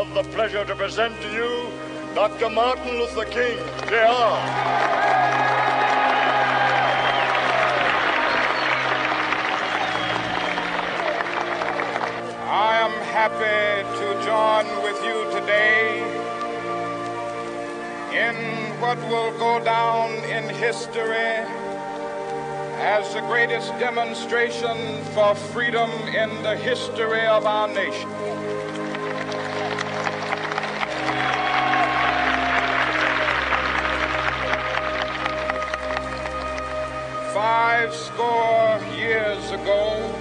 have the pleasure to present to you Dr. Martin Luther King, Jr. I am happy to join with you today in what will go down in history as the greatest demonstration for freedom in the history of our nation. Five score years ago,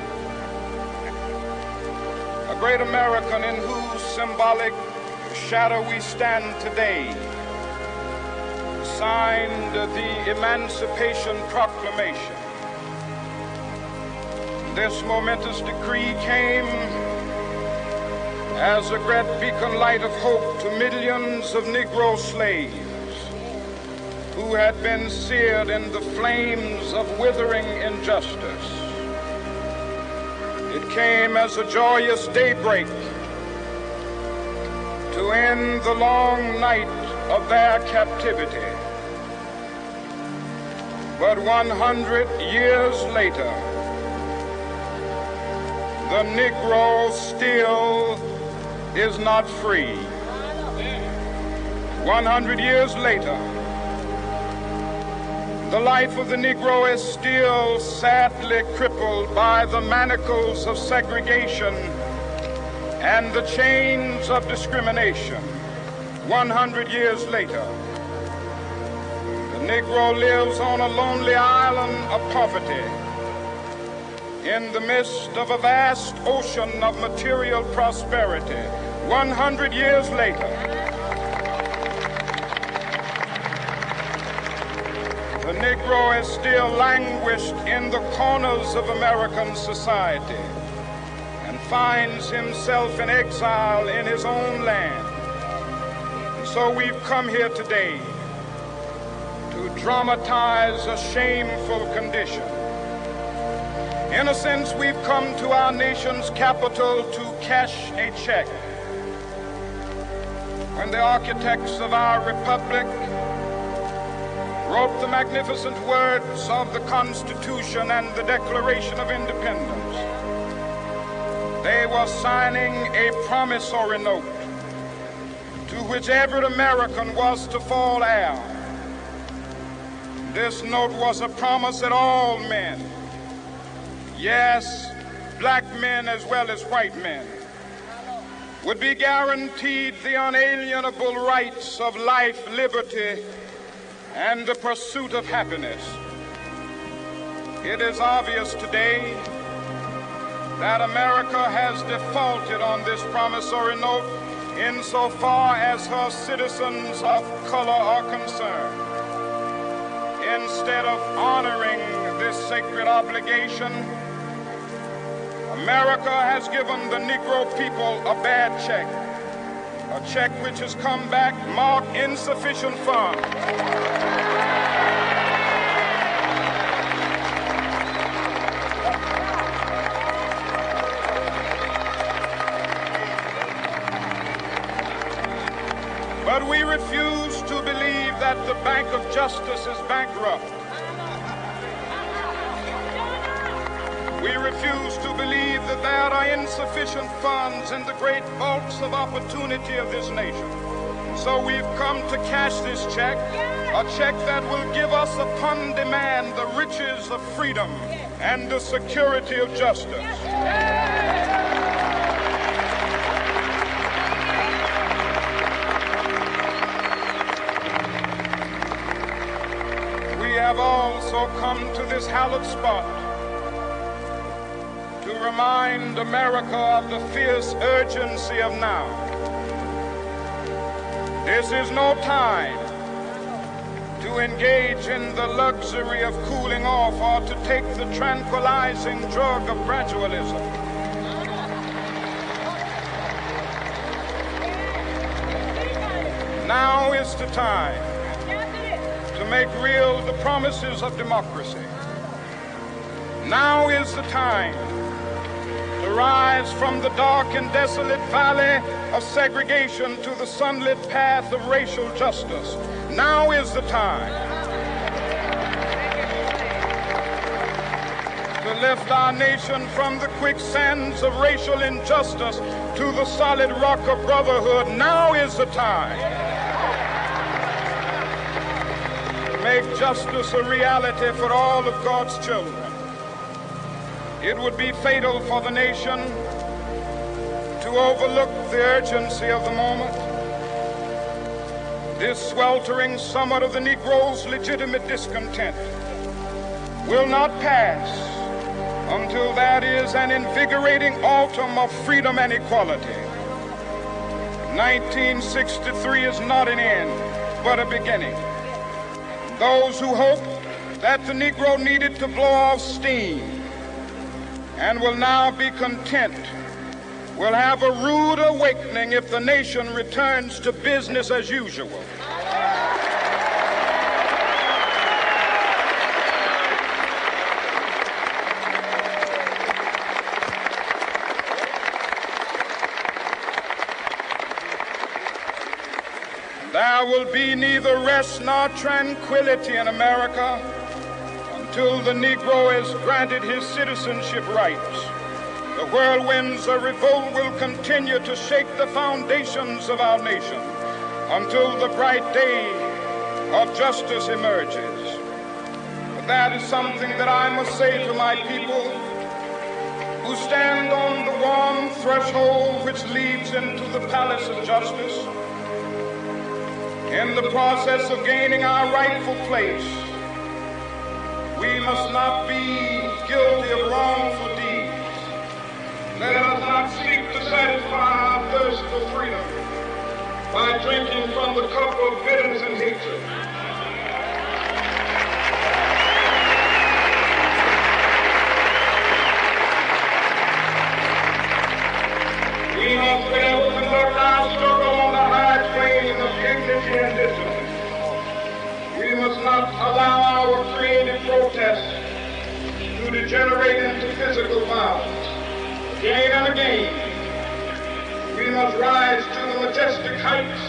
a great American in whose symbolic shadow we stand today signed the Emancipation Proclamation. This momentous decree came as a great beacon light of hope to millions of Negro slaves who had been seared in the flames of withering injustice. It came as a joyous daybreak to end the long night of their captivity. But 100 years later, the Negro still is not free. 100 years later, the life of the Negro is still sadly crippled by the manacles of segregation and the chains of discrimination. 100 years later, the Negro lives on a lonely island of poverty in the midst of a vast ocean of material prosperity. 100 years later, the Negro is still languished in the corners of American society and finds himself in exile in his own land. And so we've come here today to dramatize a shameful condition. In a sense, we've come to our nation's capital to cash a check. When the architects of our republic wrote the magnificent words of the Constitution and the Declaration of Independence, they were signing a promissory note to which every American was to fall heir. This note was a promise that all men, yes, black men as well as white men, would be guaranteed the unalienable rights of life, liberty, and the pursuit of happiness. It is obvious today that America has defaulted on this promissory note insofar as her citizens of color are concerned. Instead of honoring this sacred obligation, America has given the Negro people a bad check, a check which has come back marked insufficient funds. But we refuse to believe that the Bank of Justice is bankrupt. We refuse to believe that there are insufficient funds in the great vaults of opportunity of this nation. So we've come to cash this check, a check that will give us upon demand the riches of freedom and the security of justice. We have also come to this hallowed spot to remind America of the fierce urgency of now. This is no time to engage in the luxury of cooling off or to take the tranquilizing drug of gradualism. Now is the time to make real the promises of democracy. Now is the time to rise from the dark and desolate valley of segregation to the sunlit path of racial justice. Now is the time to lift our nation from the quicksands of racial injustice to the solid rock of brotherhood. Now is the time to make justice a reality for all of God's children. It would be fatal for the nation to overlook the urgency of the moment. This sweltering summit of the Negro's legitimate discontent will not pass until that is an invigorating autumn of freedom and equality. 1963 is not an end, but a beginning. Those who hope that the Negro needed to blow off steam and will now be content will have a rude awakening if the nation returns to business as usual. There will be neither rest nor tranquility in America until the Negro is granted his citizenship rights. The whirlwinds of revolt will continue to shake the foundations of our nation until the bright day of justice emerges. But that is something that I must say to my people who stand on the warm threshold which leads into the palace of justice. In the process of gaining our rightful place, we must not be guilty of wrongful deeds. Let us not seek to satisfy our thirst for freedom by drinking from the cup of bitterness and hatred. We must fail to conduct our struggle on the high plane of dignity and discipline. We must not allow our creative protests to degenerate into physical violence. Again and again, we must rise to the majestic heights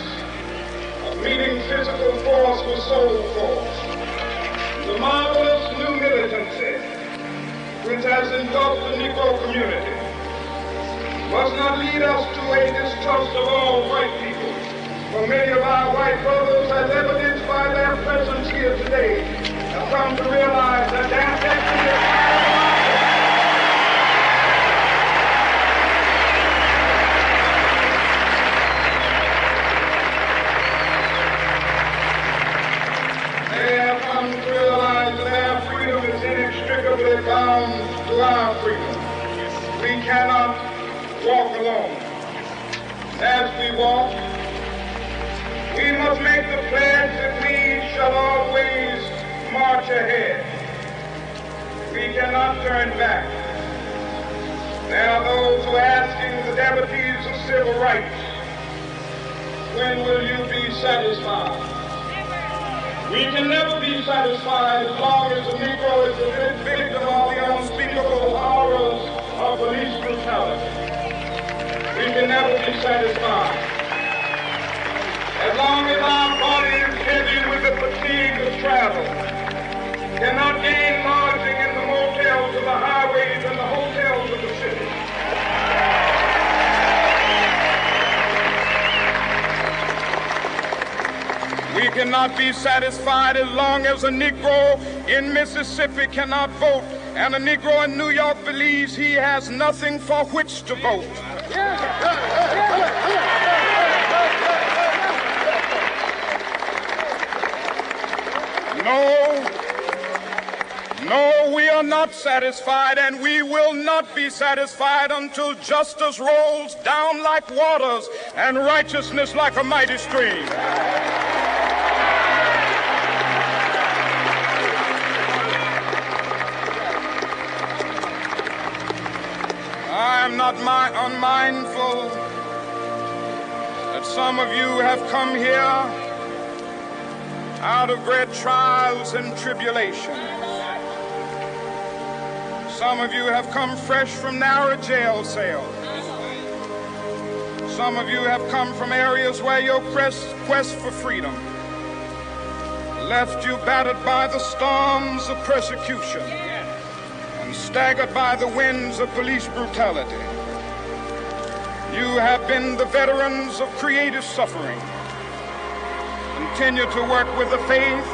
of meeting physical force with soul force. The marvelous new militancy which has engulfed the Negro community must not lead us to a distrust of all white people. For many of our white brothers, as evidenced by their presence here today, have come to realize that their destiny is inextricably bound to our freedom. We cannot walk alone. As we walk, we must make the pledge that we shall always march ahead. We cannot turn back. There are those who are asking the devotees of civil rights, when will you be satisfied? We can never be satisfied as long as the Negro is a victim of the unspeakable horrors of police brutality. We can never be satisfied as long as our body is heavy with the fatigue of travel, cannot gain lodging in the motels of the highways and the hotels of the city. We cannot be satisfied as long as a Negro in Mississippi cannot vote and a Negro in New York believes he has nothing for which to vote. No, we are not satisfied, and we will not be satisfied until justice rolls down like waters and righteousness like a mighty stream. I am not unmindful that some of you have come here out of great trials and tribulations. Some of you have come fresh from narrow jail cells. Some of you have come from areas where your quest for freedom left you battered by the storms of persecution and staggered by the winds of police brutality. You have been the veterans of creative suffering. Continue to work with the faith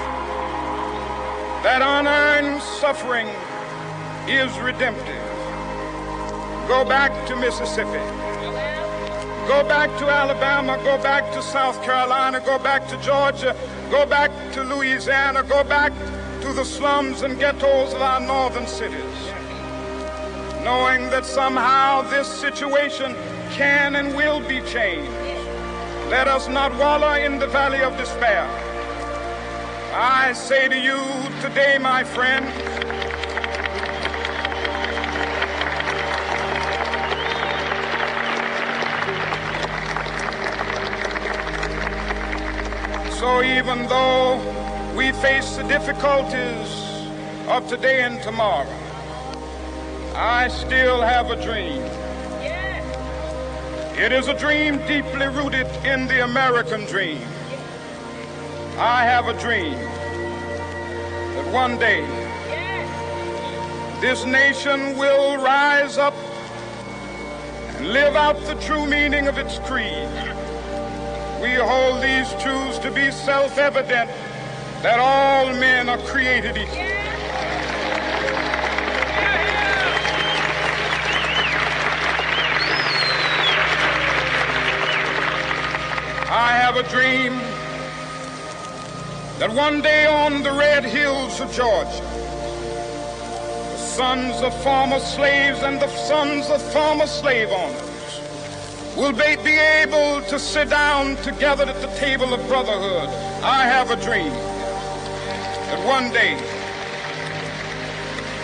that unearned suffering is redemptive. Go back to Mississippi. Go back to Alabama. Go back to South Carolina. Go back to Georgia. Go back to Louisiana. Go back to the slums and ghettos of our northern cities, knowing that somehow this situation can and will be changed. Let us not wallow in the valley of despair. I say to you today, my friends, so even though we face the difficulties of today and tomorrow, I still have a dream. It is a dream deeply rooted in the American dream. I have a dream that one day this nation will rise up and live out the true meaning of its creed. We hold these truths to be self-evident, that all men are created equal. I have a dream that one day on the red hills of Georgia, the sons of former slaves and the sons of former slave owners will be able to sit down together at the table of brotherhood. I have a dream that one day,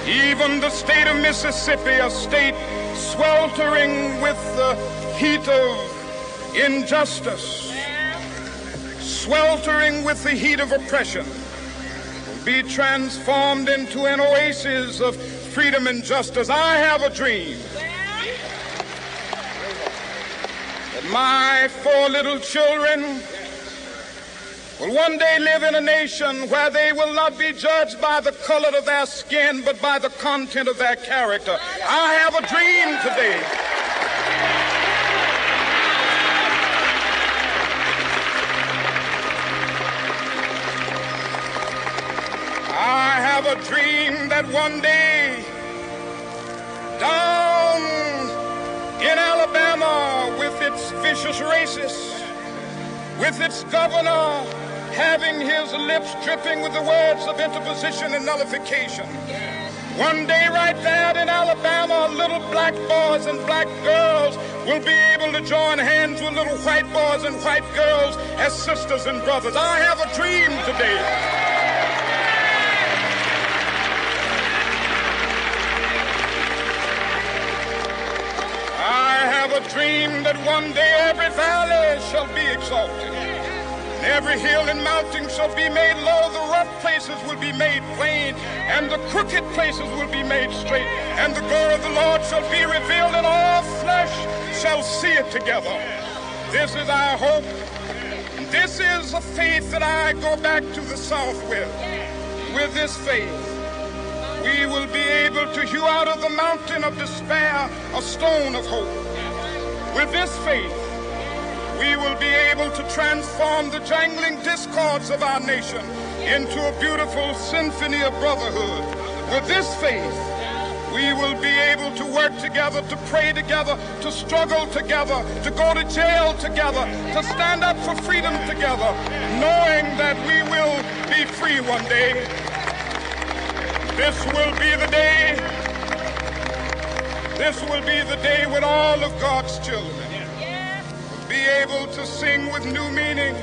even the state of Mississippi, a state sweltering with the heat of injustice, sweltering with the heat of oppression, will be transformed into an oasis of freedom and justice. I have a dream that my 4 little children will one day live in a nation where they will not be judged by the color of their skin, but by the content of their character. I have a dream today I have a dream that one day down in Alabama, with its vicious racists, with its governor having his lips dripping with the words of interposition and nullification, one day right there in Alabama, little black boys and black girls will be able to join hands with little white boys and white girls as sisters and brothers. I have a dream today. I have a dream that one day every valley shall be exalted, and every hill and mountain shall be made low. The rough places will be made plain, and the crooked places will be made straight. And the glory of the Lord shall be revealed, and all flesh shall see it together. This is our hope. This is a faith that I go back to the South with. With this faith, we will be able to hew out of the mountain of despair a stone of hope. With this faith, we will be able to transform the jangling discords of our nation into a beautiful symphony of brotherhood. With this faith, we will be able to work together, to pray together, to struggle together, to go to jail together, to stand up for freedom together, knowing that we will be free one day. This will be the day. This will be the day when all of God's children will be able to sing with new meaning,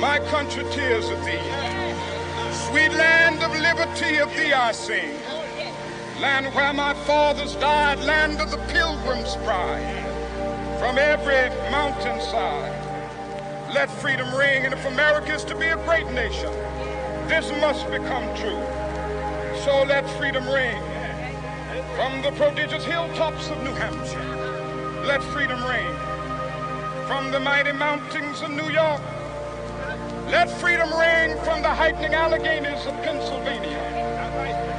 "My country, tears of thee. Sweet land of liberty, of thee I sing. Land where my fathers died, land of the pilgrim's pride. From every mountainside, let freedom ring. And if America is to be a great nation, this must become true. So let freedom ring. From the prodigious hilltops of New Hampshire, let freedom ring. from the mighty mountains of New York. Let freedom ring from the heightening Alleghenies of Pennsylvania.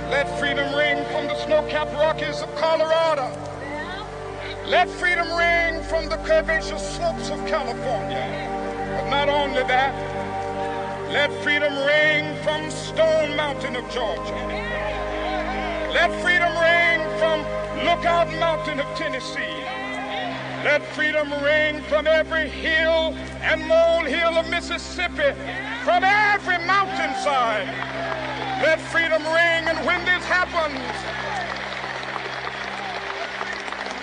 Let freedom ring from the snow-capped Rockies of Colorado. Let freedom ring from the curvaceous slopes of California. But not only that, let freedom ring from Stone Mountain of Georgia. Let freedom ring from Lookout Mountain of Tennessee. Let freedom ring from every hill and molehill of Mississippi, from every mountainside. Let freedom ring, and when this happens,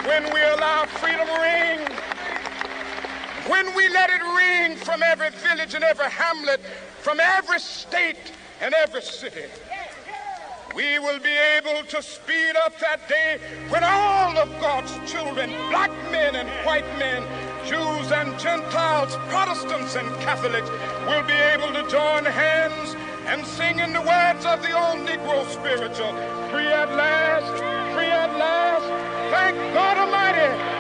when we allow freedom ring, when we let it ring from every village and every hamlet, from every state and every city, we will be able to speed up that day when all of God's children, black men and white men, Jews and Gentiles, Protestants and Catholics, will be able to join hands and sing in the words of the old Negro spiritual, free at last, thank God Almighty.